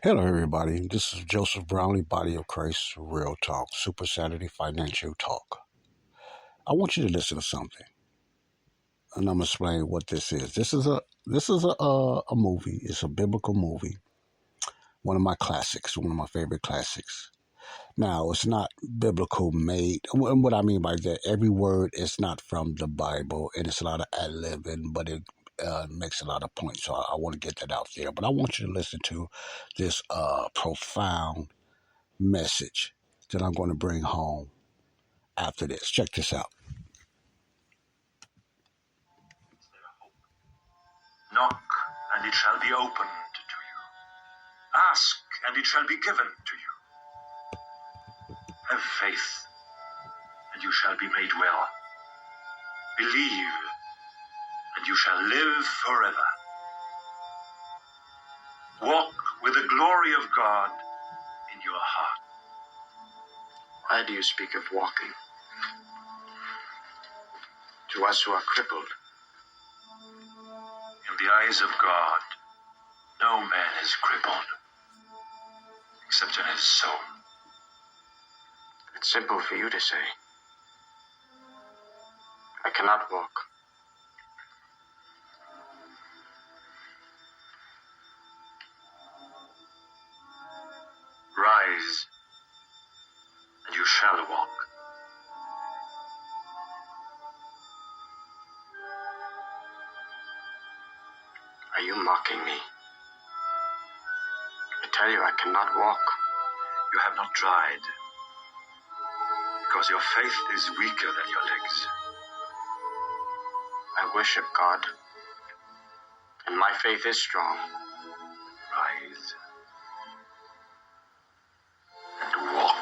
Hello, everybody. This is Joseph Brownlee, Body of Christ, Real Talk, Super Saturday Financial Talk. I want you to listen to something, and I'm gonna explain what this is. This is a movie. It's a biblical movie. One of my classics. One of my favorite classics. Now, it's not biblical made. And what I mean by that, every word is not from the Bible, and it's a lot of ad-libbing, but it makes a lot of points. So I want to get that out there. But I want you to listen to this profound message that I'm going to bring home after this. Check this out. Knock, and it shall be opened to you. Ask, and it shall be given to you. Have faith, and you shall be made well. Believe, and you shall live forever. Walk with the glory of God in your heart. Why do you speak of walking? To us who are crippled. In the eyes of God, no man is crippled, except in his soul. It's simple for you to say. I cannot walk. Rise, and you shall walk. Are you mocking me? I tell you, I cannot walk. You have not tried, because your faith is weaker than your legs. I worship God, and my faith is strong. Rise and walk.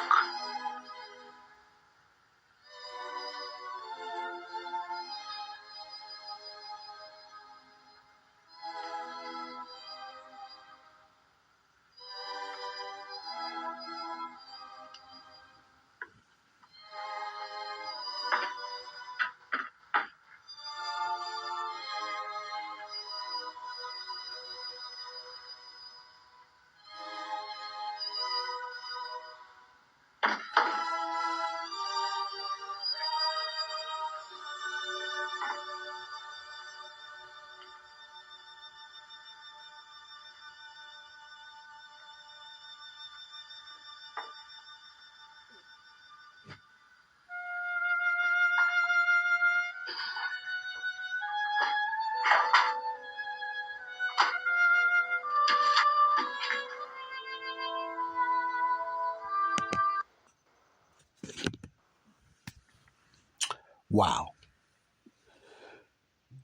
Wow.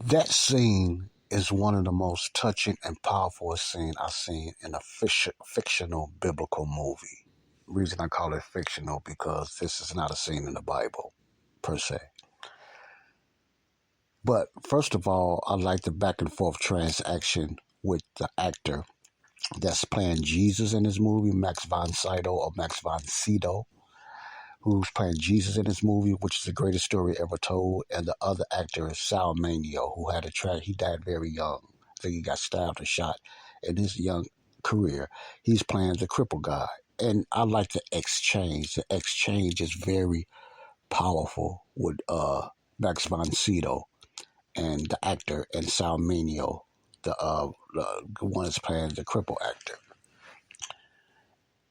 That scene is one of the most touching and powerful scenes I've seen in a fictional biblical movie. Reason I call it fictional because this is not a scene in the Bible, per se. But first of all, I like the back and forth transaction with the actor that's playing Jesus in this movie, Max von Sydow or Max von Sydow, who's playing Jesus in this movie, which is the greatest story ever told. And the other actor is Sal Manio, who had he died very young. I think he got stabbed or shot in his young career. He's playing the crippled guy. And I like the exchange. The exchange is very powerful with Max von Sydow and the actor and Sal Manio, the one that's playing the crippled actor.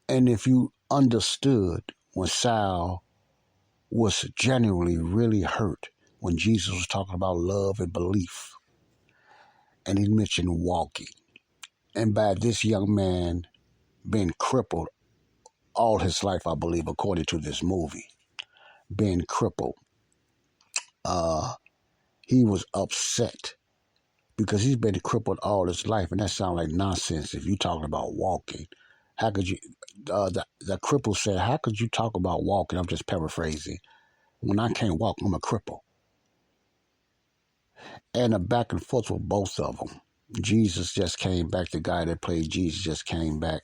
And if you understood when Sal was genuinely really hurt when Jesus was talking about love and belief, and he mentioned walking, and by this young man being crippled all his life, I believe, according to this movie, being crippled, he was upset because he's been crippled all his life, and that sounds like nonsense. If you're talking about walking, how could you? The cripple said, "How could you talk about walking?" I'm just paraphrasing. When I can't walk, I'm a cripple. And a back and forth with both of them. Jesus just came back. The guy that played Jesus just came back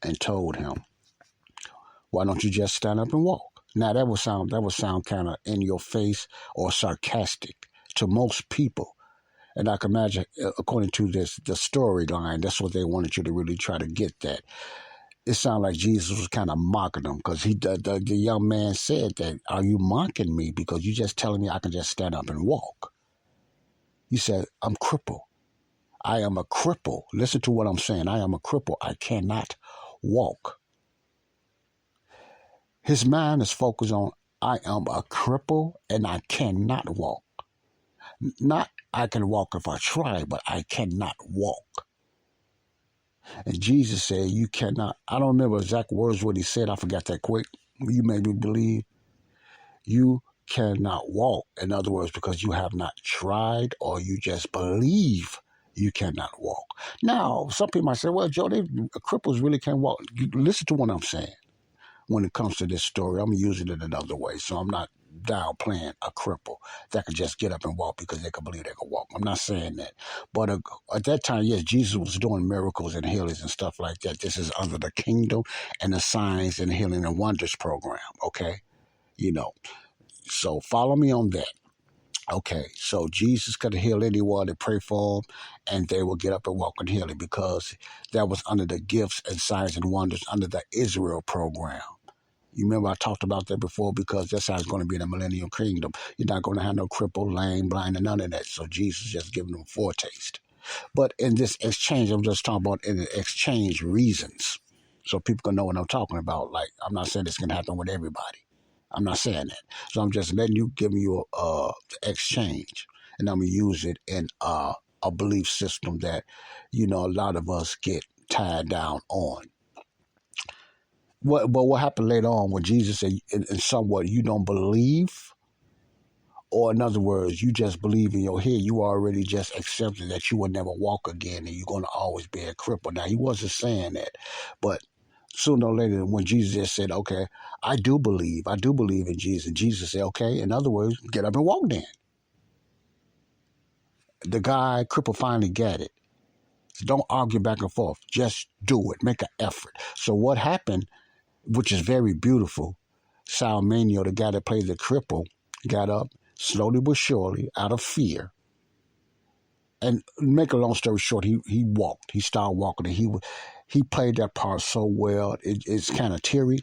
and told him, "Why don't you just stand up and walk?" Now that would sound kind of in your face or sarcastic to most people. And I can imagine, according to the storyline, that's what they wanted you to really try to get that. It sounded like Jesus was kind of mocking them because the young man said that, are you mocking me because you just telling me I can just stand up and walk? He said, I'm crippled. I am a cripple. Listen to what I'm saying. I am a cripple. I cannot walk. His mind is focused on, I am a cripple and I cannot walk. Not I can walk if I try, but I cannot walk. And Jesus said, you cannot. I don't remember exact words what he said. I forgot that quick. You made me believe you cannot walk. In other words, because you have not tried or you just believe you cannot walk. Now, some people might say, well, Joe, cripples really can't walk. Listen to what I'm saying. When it comes to this story, I'm using it another way. So I'm not downplaying a cripple that can just get up and walk because they can believe they can walk. I'm not saying that. But at that time, yes, Jesus was doing miracles and healings and stuff like that. This is under the kingdom and the signs and healing and wonders program, okay? You know, so follow me on that. Okay, so Jesus could heal anyone that pray for them, and they will get up and walk and heal it because that was under the gifts and signs and wonders under the Israel program. You remember I talked about that before because that's how it's going to be in the millennial kingdom. You're not going to have no crippled, lame, blind, and none of that. So Jesus just giving them a foretaste. But in this exchange, I'm just talking about in the exchange reasons. So people can know what I'm talking about. Like, I'm not saying this can happen with everybody. I'm not saying that. So I'm just giving you the exchange. And I'm going to use it in a belief system that, a lot of us get tied down on. But what happened later on when Jesus said, in somewhat, you don't believe? Or in other words, you just believe in your head. You already just accepted that you will never walk again and you're going to always be a cripple. Now, he wasn't saying that. But sooner or later, when Jesus just said, okay, I do believe in Jesus. And Jesus said, okay, in other words, get up and walk then. The guy, cripple, finally got it. So don't argue back and forth. Just do it. Make an effort. So what happened, which is very beautiful, Salmanio, the guy that played the cripple, got up slowly but surely out of fear. And make a long story short, he walked. He started walking, and he played that part so well. It's kind of teary.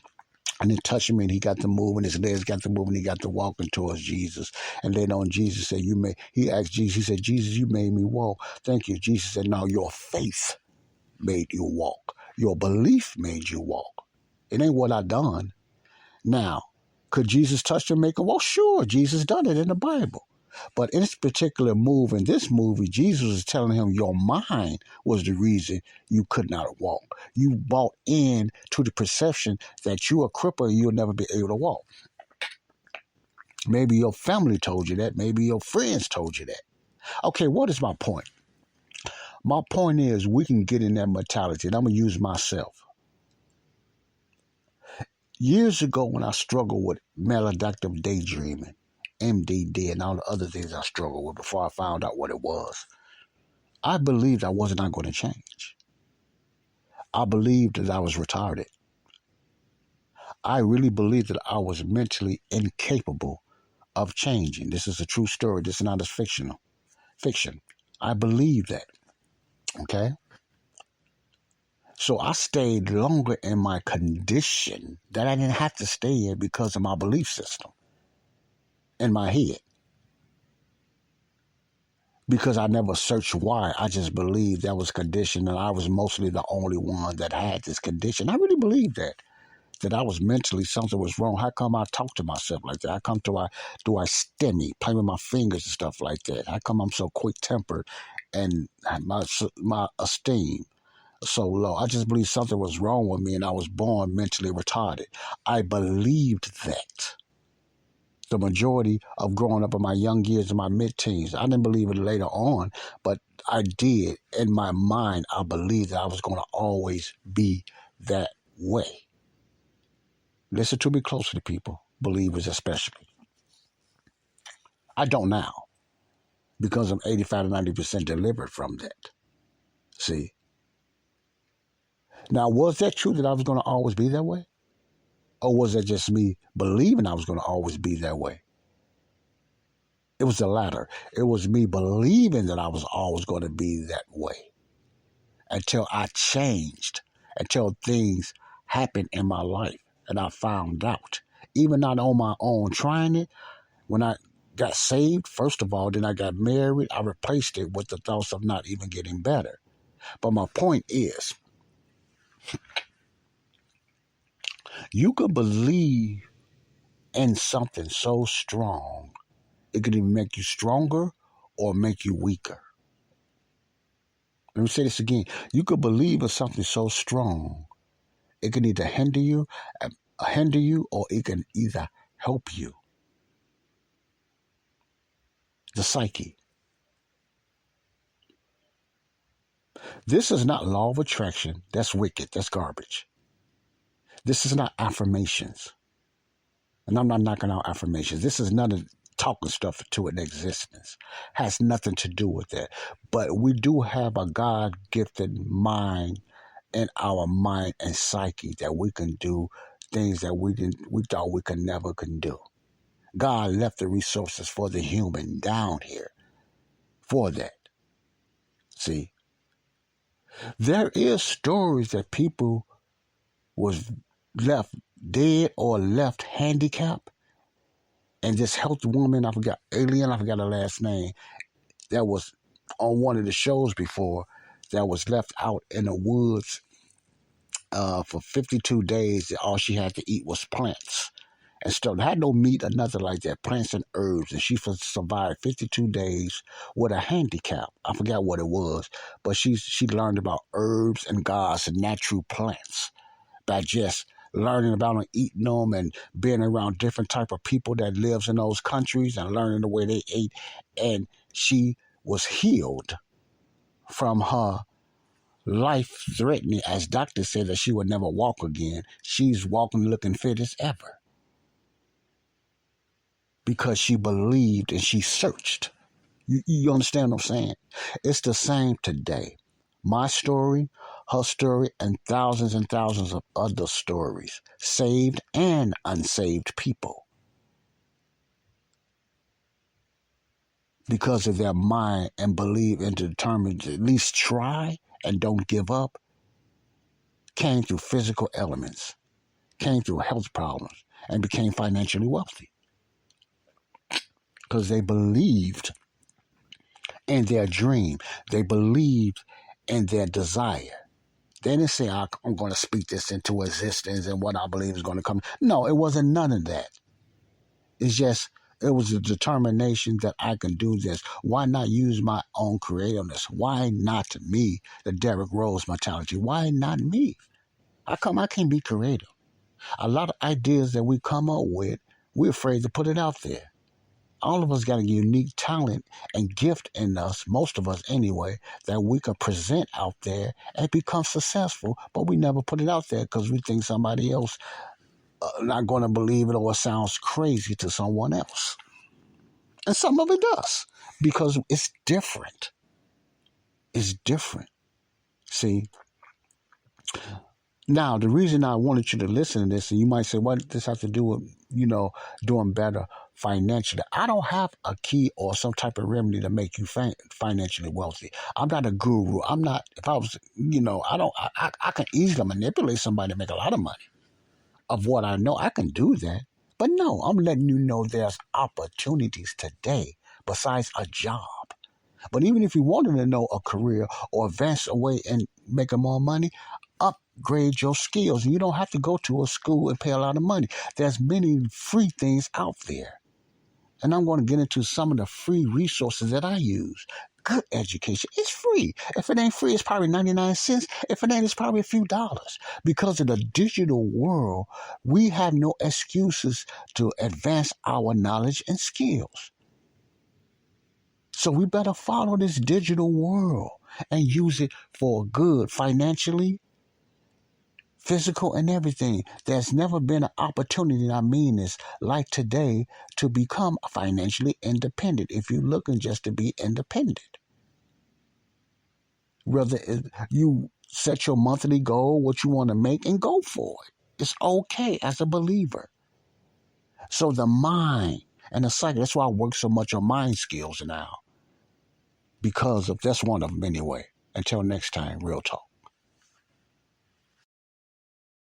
And then touched him, and he got to move, and his legs got to move, and he got to walking towards Jesus. And later on, Jesus said, he asked Jesus, he said, Jesus, you made me walk. Thank you. Jesus said, no, your faith made you walk. Your belief made you walk. It ain't what I done. Now, could Jesus touch him and make him walk? Sure, Jesus done it in the Bible. But in this particular move, in this movie, Jesus is telling him your mind was the reason you could not walk. You bought in to the perception that you're a cripple and you'll never be able to walk. Maybe your family told you that. Maybe your friends told you that. Okay, what is my point? My point is we can get in that mentality, and I'm going to use myself. Years ago when I struggled with maladaptive daydreaming, MDD, and all the other things I struggled with before I found out what it was, I believed I was not going to change. I believed that I was retarded. I really believed that I was mentally incapable of changing. This is a true story. This is not as fiction. I believe that. Okay? So I stayed longer in my condition that I didn't have to stay in because of my belief system in my head. Because I never searched why. I just believed that was condition, and I was mostly the only one that had this condition. I really believed that I was mentally, something was wrong. How come I talk to myself like that? How come do I stemmy, play with my fingers and stuff like that? How come I'm so quick-tempered and my esteem so low? I just believe something was wrong with me and I was born mentally retarded. I believed that. The majority of growing up in my young years, in my mid-teens. I didn't believe it later on, but I did. In my mind, I believed that I was going to always be that way. Listen to me closely, people, believers especially. I don't now, because I'm 85 to 90% delivered from that. See? Now, was that true that I was going to always be that way? Or was that just me believing I was going to always be that way? It was the latter. It was me believing that I was always going to be that way until I changed, until things happened in my life and I found out. Even not on my own trying it, when I got saved, first of all, then I got married, I replaced it with the thoughts of not even getting better. But my point is, you could believe in something so strong, it could even make you stronger or make you weaker. Let me say this again. You could believe in something so strong, it can either hinder you, or it can either help you. The psyche. This is not law of attraction. That's wicked. That's garbage. This is not affirmations. And I'm not knocking out affirmations. This is none of talking stuff to an existence. Has nothing to do with that. But we do have a God-gifted mind in our mind and psyche that we can do things that we thought we could never do. God left the resources for the human down here for that. See, there is stories that people was left dead or left handicapped, and this healthy woman, I forgot her last name, that was on one of the shows before, that was left out in the woods for 52 days. All she had to eat was plants and stuff. Had no meat or nothing like that, plants and herbs. And she survived 52 days with a handicap. I forgot what it was, but she learned about herbs and gods and natural plants by just learning about them, eating them, and being around different type of people that lives in those countries and learning the way they ate. And she was healed from her life-threatening, as doctors said, that she would never walk again. She's walking looking fit as ever because she believed and she searched. You understand what I'm saying? It's the same today. My story, her story, and thousands of other stories, saved and unsaved people, because of their mind and believe and determined to at least try and don't give up, came through physical elements, came through health problems, and became financially wealthy because they believed in their dream. They believed in their desire. They didn't say, I'm going to speak this into existence and what I believe is going to come. No, it wasn't none of that. It's just, it was a determination that I can do this. Why not use my own creativeness? Why not me? The Derrick Rose mentality. Why not me? How come I can't be creative? A lot of ideas that we come up with, we're afraid to put it out there. All of us got a unique talent and gift in us, most of us anyway, that we can present out there and become successful, but we never put it out there because we think somebody else not going to believe it, or it sounds crazy to someone else. And some of it does, because it's different. It's different. See? Now, the reason I wanted you to listen to this, and you might say, what does this have to do with, doing better financially? I don't have a key or some type of remedy to make you financially wealthy. I'm not a guru. I'm not, if I was, I can easily manipulate somebody to make a lot of money. Of what I know, I can do that. But no, I'm letting you know there's opportunities today besides a job. But even if you wanted to know a career or advance away and making more money, upgrade your skills. And you don't have to go to a school and pay a lot of money. There's many free things out there. And I'm going to get into some of the free resources that I use. Good education. It's free. If it ain't free, it's probably 99 cents. If it ain't, it's probably a few dollars. Because of the digital world, we have no excuses to advance our knowledge and skills. So we better follow this digital world and use it for good financially, physical, and everything. There's never been an opportunity, and I mean this, like today, to become financially independent if you're looking just to be independent. Whether you set your monthly goal, what you want to make, and go for it. It's okay as a believer. So the mind, And the psychic, that's why I work so much on mind skills now. Because of that's one of them anyway. Until next time, real talk.